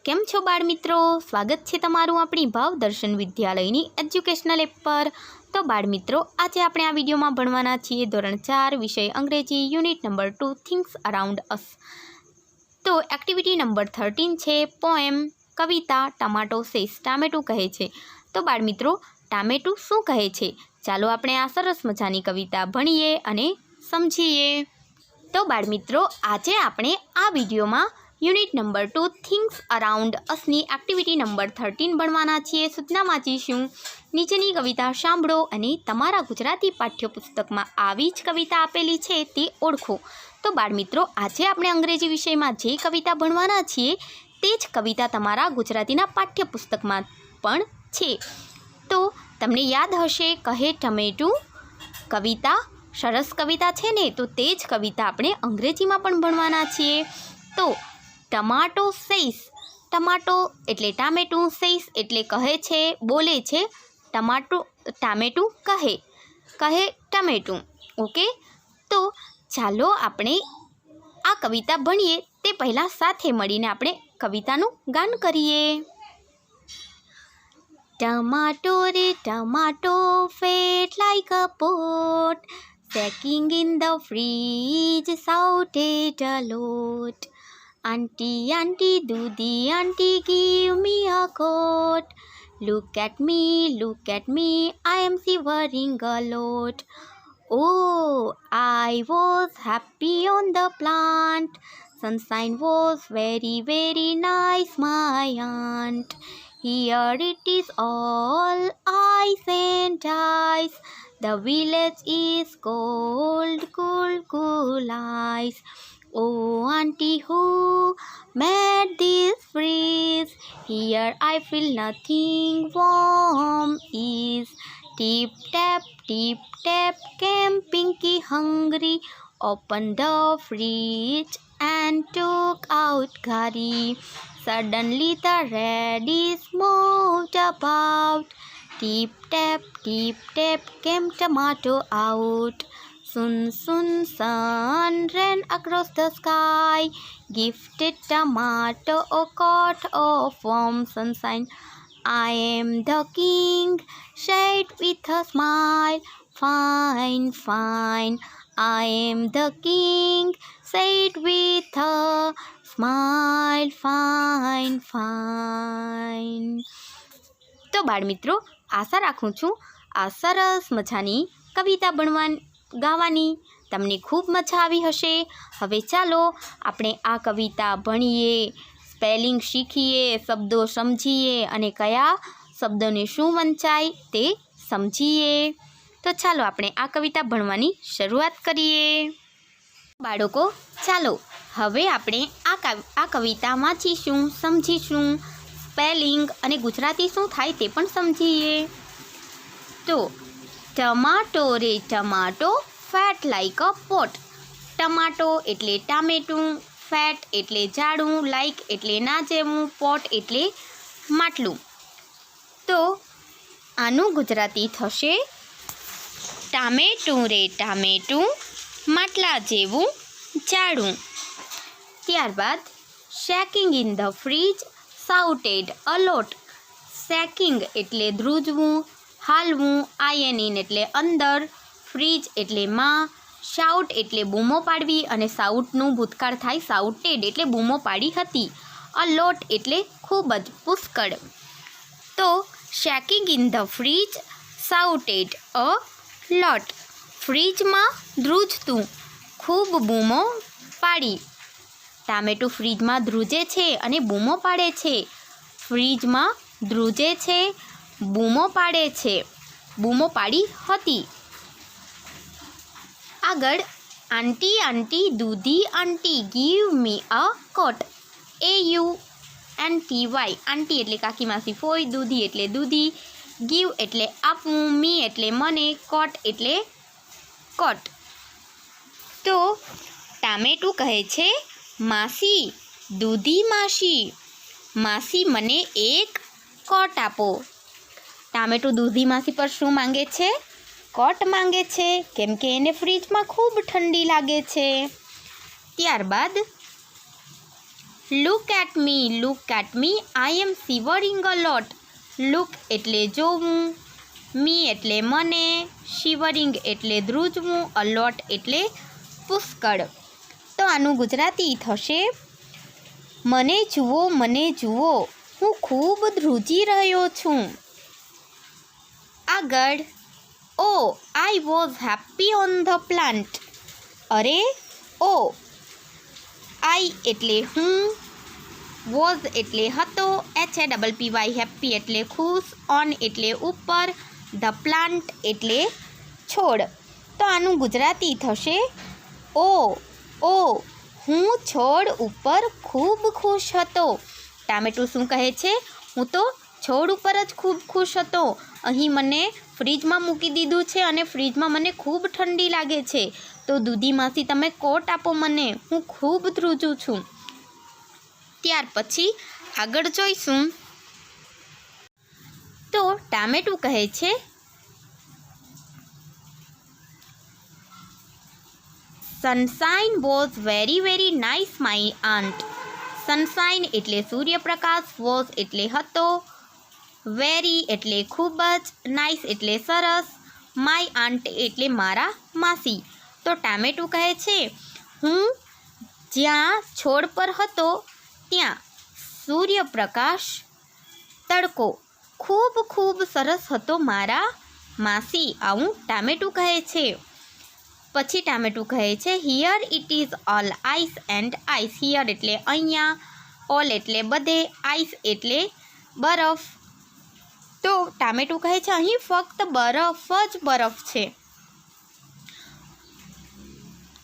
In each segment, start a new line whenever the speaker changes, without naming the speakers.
કેમ છો બાળ મિત્રો, સ્વાગત છે તમારું આપણી ભાવદર્શન વિદ્યાલયની એજ્યુકેશનલ એપ પર। તો બાળ મિત્રો, આજે આપણે આ વિડીયોમાં ભણવાના છીએ ધોરણ 4 વિષય અંગ્રેજી યુનિટ નંબર 2 થિંગ્સ અરાઉન્ડ અસ। તો એક્ટિવિટી નંબર 13 છે પોએમ કવિતા ટમાટો સેસ ટામેટું કહે છે। તો બાળ મિત્રો, ટામેટું શું કહે છે, ચાલો આપણે આ સરસ મજાની કવિતા ભણીએ અને સમજીએ। તો બાળ મિત્રો, આજે આપણે આ વિડીયોમાં યુનિટ નંબર 2 થિંગ્સ અરાઉન્ડ અસની એક્ટિવિટી નંબર 13 ભણવાના છીએ। સૂચના વાંચીશું। નીચેની કવિતા સાંભળો અને તમારા ગુજરાતી પાઠ્યપુસ્તકમાં આવી જ કવિતા આપેલી છે તે ઓળખો। તો બાળ મિત્રો, આજે આપણે અંગ્રેજી વિષયમાં જે કવિતા ભણવાના છીએ તે જ કવિતા તમારા ગુજરાતીના પાઠ્યપુસ્તકમાં પણ છે। તો તમને યાદ હશે, કહે ટમેટું કવિતા સરસ કવિતા છે ને, તો તે જ કવિતા આપણે અંગ્રેજીમાં પણ ભણવાના છીએ। તો ટમાટો સેસ, ટમાટો એટલે ટામેટું, સેસ એટલે કહે છે, બોલે છે, ટામેટું કહે, કહે ટમેટું। ઓકે, તો ચાલો આપણે આ કવિતા ભણીએ તે પહેલાં સાથે મળીને આપણે કવિતાનું ગાન કરીએ। ટમાટો રે ટમાટો fat like a pot, stacking in the fridge, shouted a lot. Auntie, auntie, doody, auntie, give me a coat. Look at me, I am shivering a lot. Oh, I was happy on the plant. Sunshine was very, very nice, my aunt. Here it is all ice and ice. The village is cold, cool, cool ice. Oh, auntie, who made this freeze? Here I feel nothing warm is. Tip tap, came Pinky hungry. Opened the fridge and took out curry. Suddenly the radish moved about. Tip tap, came tomato out. Soon, sun ran across the sky. Gifted tomato a coat of warm sunshine. I am the king, said with a smile. Fine, fine. I am the king, said with a smile. Fine, fine. તો બાળ મિત્રો, આશા રાખું છું આ સરસ મજાની કવિતા ગાવાની તમને ખૂબ મજા આવી હશે। હવે ચાલો આપણે આ કવિતા ભણીએ, સ્પેલિંગ શીખીએ, શબ્દો સમજીએ અને કયા શબ્દોને શું વંચાય તે સમજીએ। તો ચાલો આપણે આ કવિતા ભણવાની શરૂઆત કરીએ। બાળકો, ચાલો હવે આપણે આ કવિતા વાંચીશું, સમજીશું, સ્પેલિંગ અને ગુજરાતી શું થાય તે પણ સમજીએ। તો ટમાટો રે ટમાટો ફેટ લાઈક અ પોટ, ટમાટો એટલે ટામેટું, ફેટ એટલે જાડું, લાઈક એટલે ના જેવું, પોટ એટલે માટલું। તો આનું ગુજરાતી થશે ટામેટું રે ટામેટું માટલા જેવું જાડું। ત્યારબાદ shaking in the fridge, shouted a lot, shaking એટલે ધ્રુજવું, હાલવું, આયનિન એટલે અંદર, ફ્રીજ એટલે માં, શાઉટ એટલે બૂમો પાડવી અને સાઉટનું ભૂતકાળ થાય સાઉટેડ એટલે બૂમો પાડી હતી, અ લોટ એટલે ખૂબ જ પુષ્કળ। તો shaking in the fridge, shouted a lot, ફ્રીજમાં ધ્રુજતું, ખૂબ બૂમો પાડી। ટામેટું ફ્રીજમાં ધ્રુજે છે અને બૂમો પાડે છે, ફ્રીજમાં ધ્રુજે છે, બૂમો પાડે છે, બૂમો પાડી હતી। આગળ આંટી આંટી દૂધી આંટી ગીવ મી અ કોટ, AUNTY, આંટી એટલે કાકી માસી ફોઈ, દૂધી એટલે દૂધી, ગીવ એટલે આપવું, મી એટલે મને, કોટ એટલે કોટ। તો ટામેટું કહે છે, માસી, દૂધી માસી, માસી મને એક કોટ આપો। ટામેટું દૂધી માસી પર શું માંગે છે? કોટ માંગે છે, કેમ કે એને ફ્રીજમાં ખૂબ ઠંડી લાગે છે। ત્યારબાદ look at me I am shivering a lot. Look એટલે જોવું, મી એટલે મને, શિવરિંગ એટલે ધ્રુજવું, અ લોટ એટલે પુષ્કળ. તો આનું ગુજરાતી થશે મને જુઓ, હું ખૂબ ધ્રુજી રહ્યો છું. આગળ oh I was happy on the plant. અરે ઓ, આઈ એટલે હું, વોઝ એટલે હતો, HAPPY હેપી એટલે ખુશ, ઓન એટલે ઉપર, ધ પ્લાન્ટ એટલે છોડ. તો આનું ગુજરાતી થશે ઓ હું છોડ ઉપર ખૂબ ખુશ હતો. ટામેટું શું કહે છે? હું તો છોડ ઉપર જ ખૂબ ખુશ હતો. અહીં મને ફ્રીજમાં મૂકી દીધું છે અને ફ્રીજમાં મને ખૂબ ઠંડી લાગે છે. તો દૂધી માસી તમે કોટ આપો મને, હું ખૂબ ધ્રુજું છું. ત્યાર પછી આગળ જોઈશું. તો ટામેટું કહે છે sunshine was very nice my aunt. Sunshine એટલે સૂર્યપ્રકાશ, વોઝ એટલે હતો, વેરી એટલે ખૂબ જ, નાઇસ એટલે સરસ, માય આન્ટ એટલે મારા માસી. તો ટામેટું કહે છે હું જ્યાં છોડ પર હતો ત્યાં સૂર્યપ્રકાશ, તડકો ખૂબ સરસ હતો મારા માસી. આવું ટામેટું કહે છે. પછી ટામેટું કહે છે here it is all ice and ice. Here એટલે અહીંયા, ઓલ એટલે બધે, આઈસ એટલે બરફ. તો ટામેટું કહે છે અહીં ફક્ત બરફ જ બરફ છે.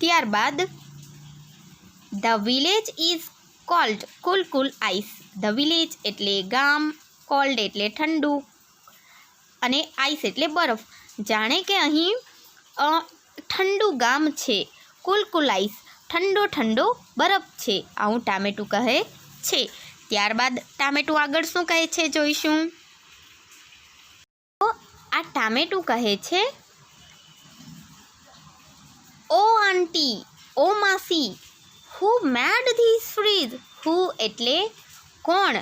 ત્યારબાદ the village is cold cool ice. The village એટલે ગામ, કોલ્ડ એટલે ઠંડુ અને આઈસ એટલે બરફ. જાણે કે અહીં ઠંડુ ગામ છે, કુલ આઈસ ઠંડો બરફ છે. આવું ટામેટું કહે છે. ત્યારબાદ ટામેટું આગળ શું કહે છે જોઈશું. તો આ ટામેટું કહે છે ઓ આંટી, ઓ માસી, હુ મેડ ધીસ ફ્રીજ. હુ એટલે કોણ,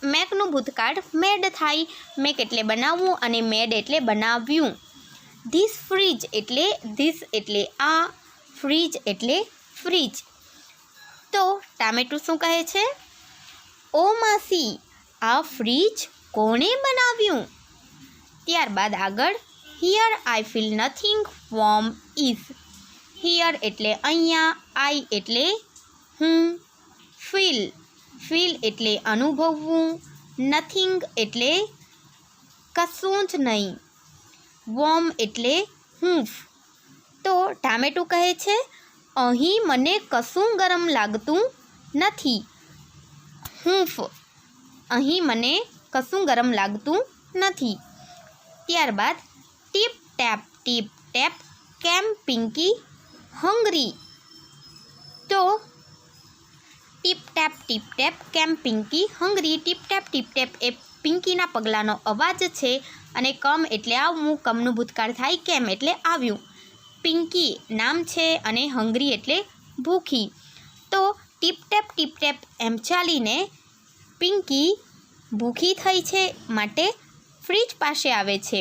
મેકનું ભૂતકાળ મેડ થાય, મેક એટલે બનાવવું અને મેડ એટલે બનાવ્યું. ધીસ ફ્રીજ એટલે આ, ફ્રીજ એટલે ફ્રીજ. તો ટામેટું શું કહે છે ઓ માસી, આ ફ્રીજ કોણે બનાવ્યું. ત્યારબાદ આગળ here I feel nothing warm is. Here એટલે અહીંયા, આઈ એટલે હું, ફીલ એટલે અનુભવવું, નથિંગ એટલે કશું જ નહીં, વોર્મ એટલે હૂંફ. તો ટામેટું કહે છે અહીં મને કશું ગરમ લાગતું નથી, હૂંફ. અહીં મને કશું ગરમ લાગતું નથી. ત્યારબાદ ટીપ ટેપ કેમ પિંકી હંગરી. તો tip tap came Pinky hungry. Tip tap એ પિંકીના પગલાંનો અવાજ છે અને કમ એટલે આવવું, કમનું ભૂતકાળ થાય, કેમ એટલે આવ્યું. પિંકી નામ છે અને હંગરી એટલે ભૂખી. તો ટીપ ટેપ એમ ચાલીને પિંકી ભૂખી થઈ છે માટે ફ્રીજ પાસે આવે છે.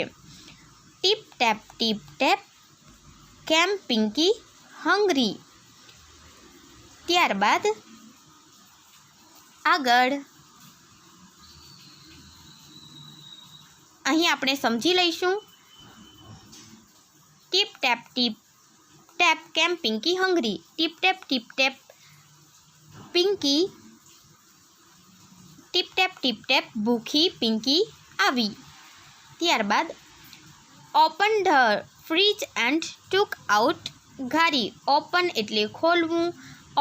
Tip tap came Pinky હંગરી. ત્યારબાદ આગળ અહીં આપણે સમજી લઈશું. Tip tap came Pinky hungry. Tip tap Pinky, tip tap ભૂખી પિંકી આવી. ત્યારબાદ open the fridge and took out ghari. Open એટલે ખોલવું,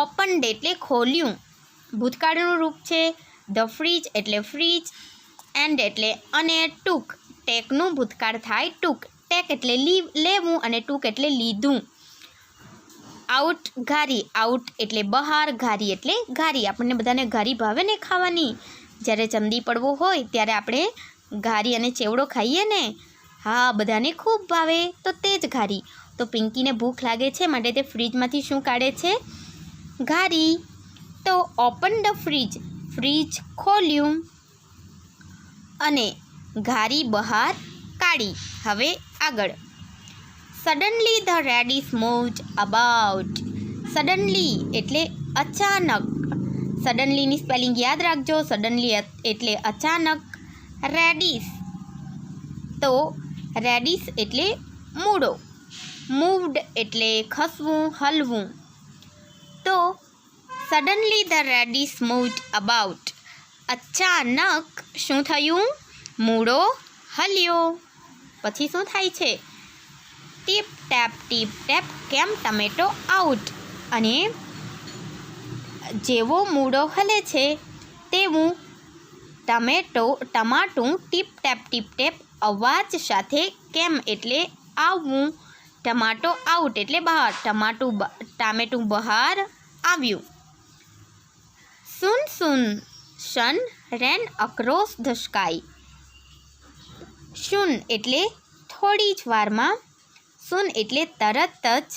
ઓપનડ એટલે ખોલ્યું, ભૂતકાળનું રૂપ છે. ધ ફ્રીજ એટલે ફ્રીજ, એન્ડ એટલે અને, ટુક ટેકનું ભૂતકાળ થાય ટુક. ટેક એટલે લેવું અને ટુક એટલે લીધું. આઉટ ઘારી, આઉટ એટલે બહાર, ઘારી એટલે ઘારી. આપણને બધાને ઘારી ભાવે ને ખાવાની. જ્યારે ચંદી પડવો હોય ત્યારે આપણે ઘારી અને ચેવડો ખાઈએ ને. હા, બધાને ખૂબ ભાવે, તો તે જ ઘારી. તો પિંકીને ભૂખ લાગે છે માટે તે ફ્રીજમાંથી શું કાઢે છે? ઘારી. તો ઓપન ધ ફ્રીજ, ફ્રીજ ખોલ્યું અને ઘારી બહાર કાઢી. હવે આગળ. Suddenly the radish moved about. Suddenly એટલે અચાનક. સડનલીની સ્પેલિંગ યાદ રાખજો. સડનલી એટલે અચાનક. રેડિશ તો રેડિશ એટલે મૂળો. મૂવ્ડ એટલે ખસવું, હલવું. તો suddenly the radish moved about. અચાનક શું થયું? મૂળો હલ્યો. પછી શું થાય છે? ટીપ ટેપ કેમ ટમેટો આઉટ. અને જેવો મૂળો હલે છે તેવું ટમાટું ટીપ ટેપ અવાજ સાથે કેમ એટલે આવવું. ટમાટો આઉટ એટલે બહાર. ટામેટું બહાર આવ્યું. સૂન સન રેન અક્રોસ ધ સ્કાય. સૂન એટલે થોડી જ વારમાં. સૂન એટલે તરત જ.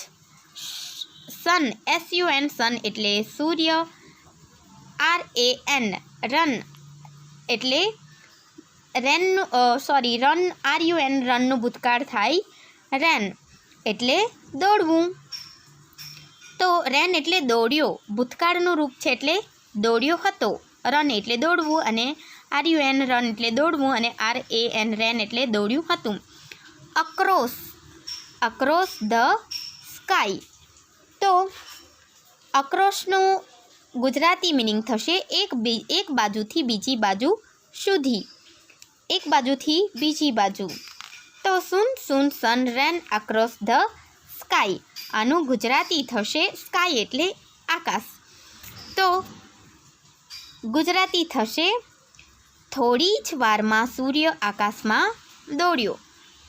સન SUN સન એટલે સૂર્ય. RAN રન એટલે રન રનનું ભૂતકાળ થાય રેન એટલે દોડવું. તો રેન એટલે દોડ્યો. ભૂતકાળનું રૂપ છે એટલે દોડ્યો હતો. રન એટલે દોડવું અને RUN રન એટલે દોડવું અને RAN રેન એટલે દોડ્યું હતું. Across the sky. તો અક્રોસનું ગુજરાતી મિનિંગ થશે એક બાજુથી બીજી બાજુ સુધી. એક બાજુથી બીજી બાજુ. તો સૂન સન રેન અક્રોસ ધ સ્કાય. આનું ગુજરાતી થશે સ્કાય એટલે આકાશ. તો ગુજરાતી થશે થોડી જ વારમાં સૂર્ય આકાશમાં દોડ્યો.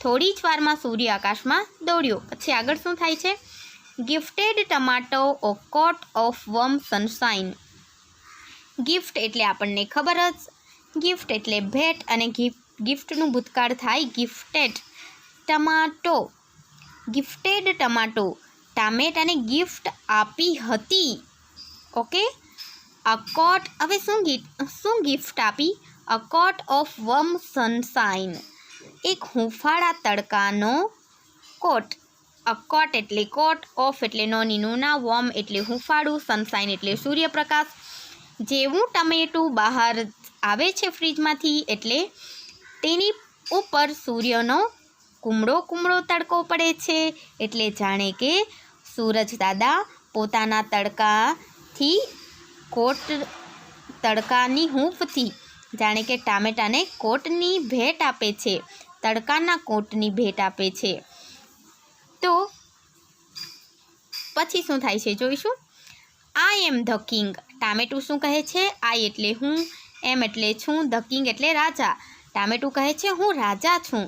થોડી જ વારમાં સૂર્ય આકાશમાં દોડ્યો. પછી આગળ શું થાય છે? Gifted tomato oh coat of warm sunshine. Gift એટલે આપણને ખબર જ. ગિફ્ટ એટલે ભેટ અને ગિફ્ટનું ભૂતકાળ થાય ગિફ્ટેડ. ગિફ્ટેડ ટમાટો ટામેટાને ગિફ્ટ આપી હતી. ઓકે. અ કોટ. હવે શું ગિફ્ટ આપી? અ કોટ ઓફ વોર્મ સનશાઇન. એક હૂંફાળા તડકાનો કોટ. અ કોટ એટલે કોટ. ઓફ એટલે નોની ના. વોર્મ એટલે હૂંફાળું. સનશાઇન એટલે સૂર્યપ્રકાશ. જેવું ટમેટું બહાર આવે છે ફ્રીજમાંથી એટલે તેની ઉપર સૂર્યનો કુમળો તડકો પડે છે. એટલે જાણે કે સૂરજ દાદા પોતાના તડકાની હૂંફથી જાણે કે ટામેટાને કોટની ભેટ આપે છે. તડકાના કોટની ભેટ આપે છે. તો પછી શું થાય છે જોઈશું. આઈ એમ ધ કિંગ. ટામેટું શું કહે છે? આઈ એટલે હું, એમ એટલે છું, ધ કિંગ એટલે રાજા. ટામેટું કહે છે હું રાજા છું.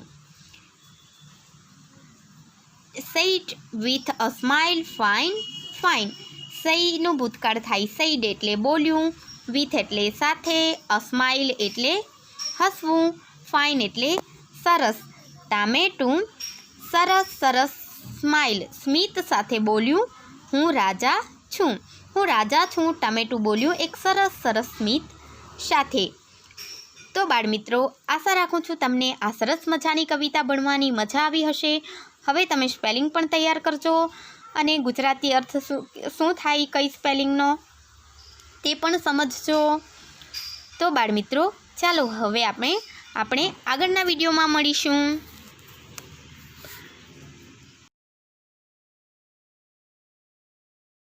Said with a smile fine. સઈનું ભૂતકાળ થાય સેડ એટલે બોલ્યું. વિથ એટલે સાથે. અ સ્માઇલ એટલે હસવું. ફાઇન એટલે સરસ. ટામેટું સરસ સ્માઇલ સ્મિત સાથે બોલ્યું હું રાજા છું. ટામેટું બોલ્યું એક સરસ સ્મિત સાથે. તો બાળમિત્રો, આશા રાખું છું તમને આ સરસ મજાની કવિતા ભણવાની મજા આવી હશે. હવે તમે સ્પેલિંગ પણ તૈયાર કરજો અને ગુજરાતી અર્થ શું થાય કઈ સ્પેલિંગનો તે પણ સમજજો. તો બાળમિત્રો ચાલો હવે આપણે આગળના વિડીયોમાં મળીશું.